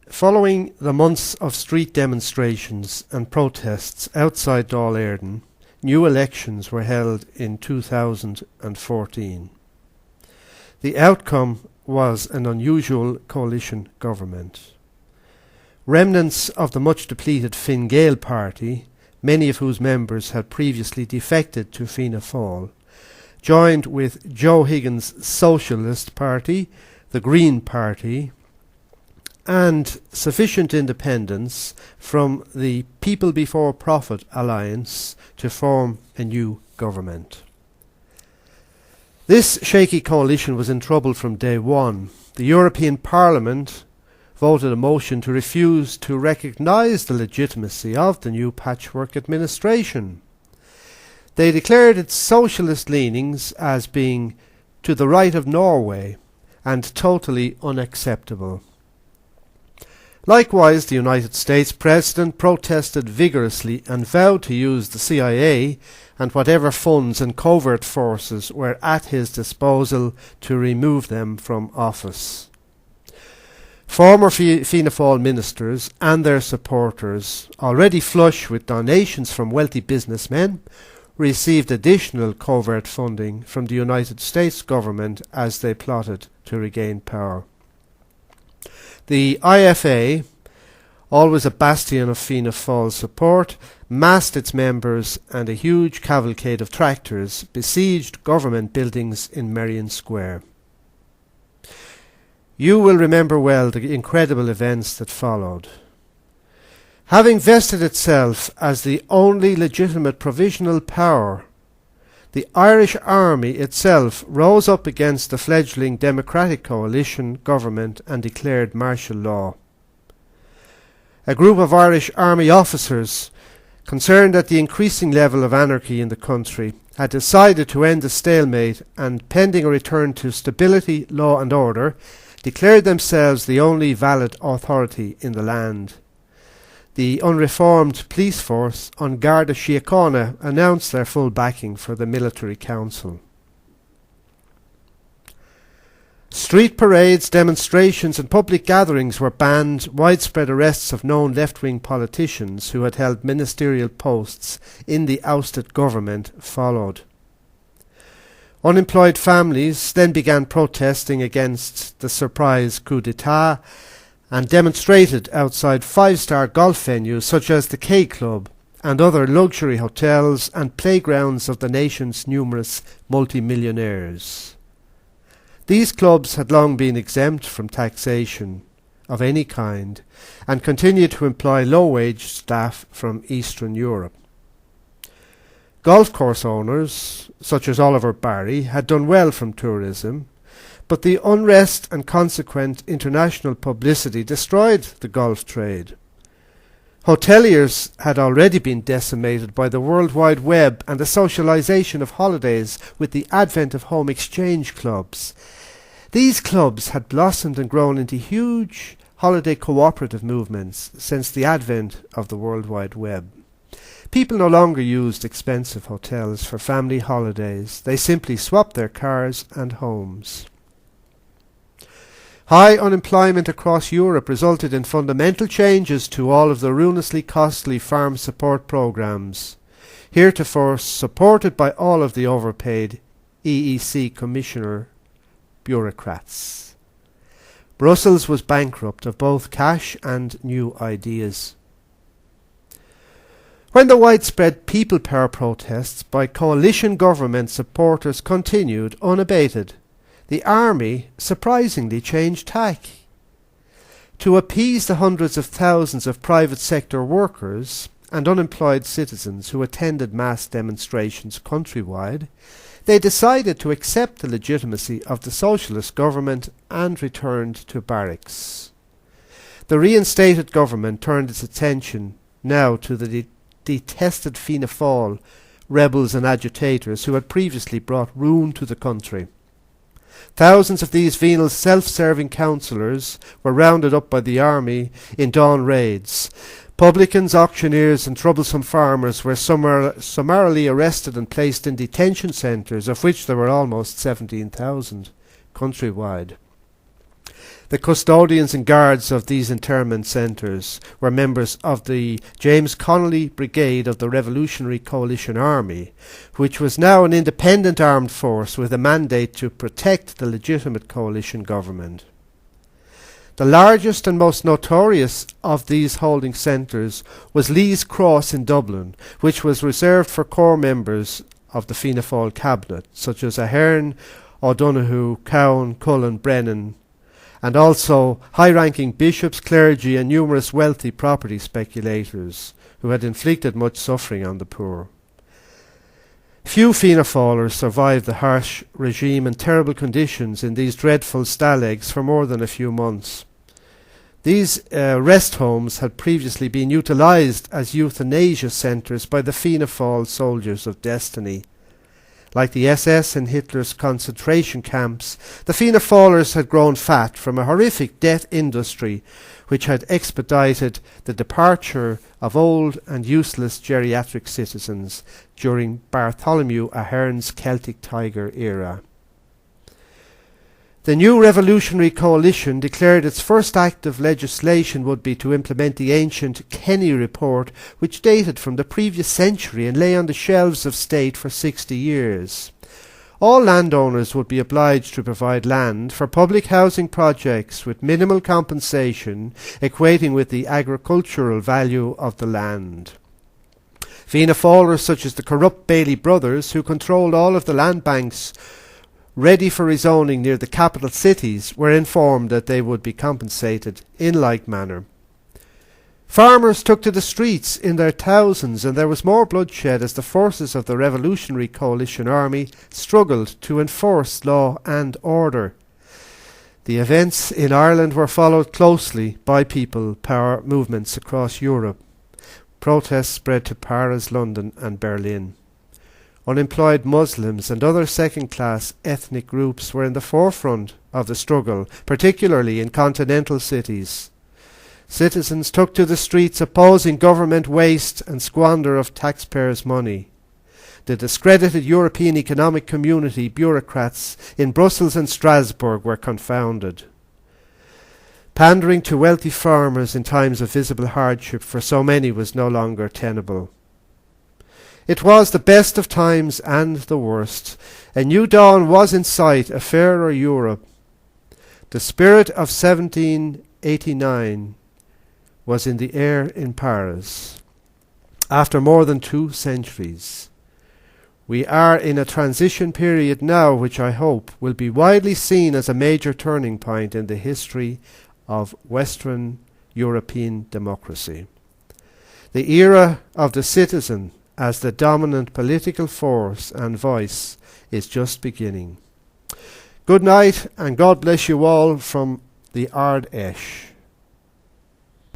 Following the months of street demonstrations and protests outside Dáil Éireann, new elections were held in 2014. The outcome was an unusual coalition government. Remnants of the much depleted Fine Gael party, many of whose members had previously defected to Fianna Fail, joined with Joe Higgins' Socialist Party, the Green Party, and sufficient independence from the People Before Profit alliance to form a new government. This shaky coalition was in trouble from day one. The European Parliament voted a motion to refuse to recognise the legitimacy of the new patchwork administration. They declared its socialist leanings as being to the right of Norway and totally unacceptable. Likewise, the United States President protested vigorously and vowed to use the CIA and whatever funds and covert forces were at his disposal to remove them from office. Former Fianna Fail ministers and their supporters, already flush with donations from wealthy businessmen, received additional covert funding from the United States government as they plotted to regain power. The IFA, always a bastion of Fianna Fail support, massed its members and a huge cavalcade of tractors besieged government buildings in Merrion Square. You will remember well the incredible events that followed. Having vested itself as the only legitimate provisional power, the Irish Army itself rose up against the fledgling Democratic Coalition government and declared martial law. A group of Irish Army officers, concerned at the increasing level of anarchy in the country, had decided to end the stalemate and, pending a return to stability, law and order, declared themselves the only valid authority in the land. The unreformed police force on Garda Síochána announced their full backing for the military council. Street parades, demonstrations and public gatherings were banned. Widespread arrests of known left-wing politicians who had held ministerial posts in the ousted government followed. Unemployed families then began protesting against the surprise coup d'etat and demonstrated outside five-star golf venues such as the K Club and other luxury hotels and playgrounds of the nation's numerous multimillionaires. These clubs had long been exempt from taxation of any kind and continued to employ low-wage staff from Eastern Europe. Golf course owners, such as Oliver Barry, had done well from tourism, but the unrest and consequent international publicity destroyed the golf trade. Hoteliers had already been decimated by the World Wide Web and the socialisation of holidays with the advent of home exchange clubs. These clubs had blossomed and grown into huge holiday cooperative movements since the advent of the World Wide Web. People no longer used expensive hotels for family holidays. They simply swapped their cars and homes. High unemployment across Europe resulted in fundamental changes to all of the ruinously costly farm support programs, heretofore supported by all of the overpaid EEC commissioner bureaucrats. Brussels was bankrupt of both cash and new ideas. When the widespread people power protests by coalition government supporters continued unabated, the army surprisingly changed tack. To appease the hundreds of thousands of private sector workers and unemployed citizens who attended mass demonstrations countrywide, they decided to accept the legitimacy of the socialist government and returned to barracks. The reinstated government turned its attention now to the detested Fianna Fail rebels and agitators who had previously brought ruin to the country. Thousands of these venal self-serving councillors were rounded up by the army in dawn raids. Publicans, auctioneers and troublesome farmers were summarily arrested and placed in detention centres, of which there were almost 17,000 countrywide. The custodians and guards of these internment centres were members of the James Connolly Brigade of the Revolutionary Coalition Army, which was now an independent armed force with a mandate to protect the legitimate coalition government. The largest and most notorious of these holding centres was Lee's Cross in Dublin, which was reserved for core members of the Fianna Fail cabinet, such as Ahern, O'Donoghue, Cowan, Cullen, Brennan, and also high-ranking bishops, clergy and numerous wealthy property speculators who had inflicted much suffering on the poor. Few Fianna Fáilers survived the harsh regime and terrible conditions in these dreadful stalags for more than a few months. These rest homes had previously been utilised as euthanasia centres by the Fianna Fáil soldiers of destiny. Like the SS in Hitler's concentration camps, the Fianna Fáilers had grown fat from a horrific death industry which had expedited the departure of old and useless geriatric citizens during Bartholomew Ahern's Celtic Tiger era. The new revolutionary coalition declared its first act of legislation would be to implement the ancient Kenny Report, which dated from the previous century and lay on the shelves of state for 60 years. All landowners would be obliged to provide land for public housing projects with minimal compensation equating with the agricultural value of the land. Fianna Fáilers such as the corrupt Bailey brothers, who controlled all of the land banks ready for rezoning near the capital cities, were informed that they would be compensated in like manner. Farmers took to the streets in their thousands, and there was more bloodshed as the forces of the Revolutionary Coalition Army struggled to enforce law and order. The events in Ireland were followed closely by people power movements across Europe. Protests spread to Paris, London and Berlin. Unemployed Muslims and other second-class ethnic groups were in the forefront of the struggle, particularly in continental cities. Citizens took to the streets opposing government waste and squander of taxpayers' money. The discredited European Economic Community bureaucrats in Brussels and Strasbourg were confounded. Pandering to wealthy farmers in times of visible hardship for so many was no longer tenable. It was the best of times and the worst. A new dawn was in sight, a fairer Europe. The spirit of 1789 was in the air in Paris. After more than 2 centuries, we are in a transition period now which I hope will be widely seen as a major turning point in the history of Western European democracy. The era of the citizen as the dominant political force and voice is just beginning. Good night and God bless you all from the Ard Fheis.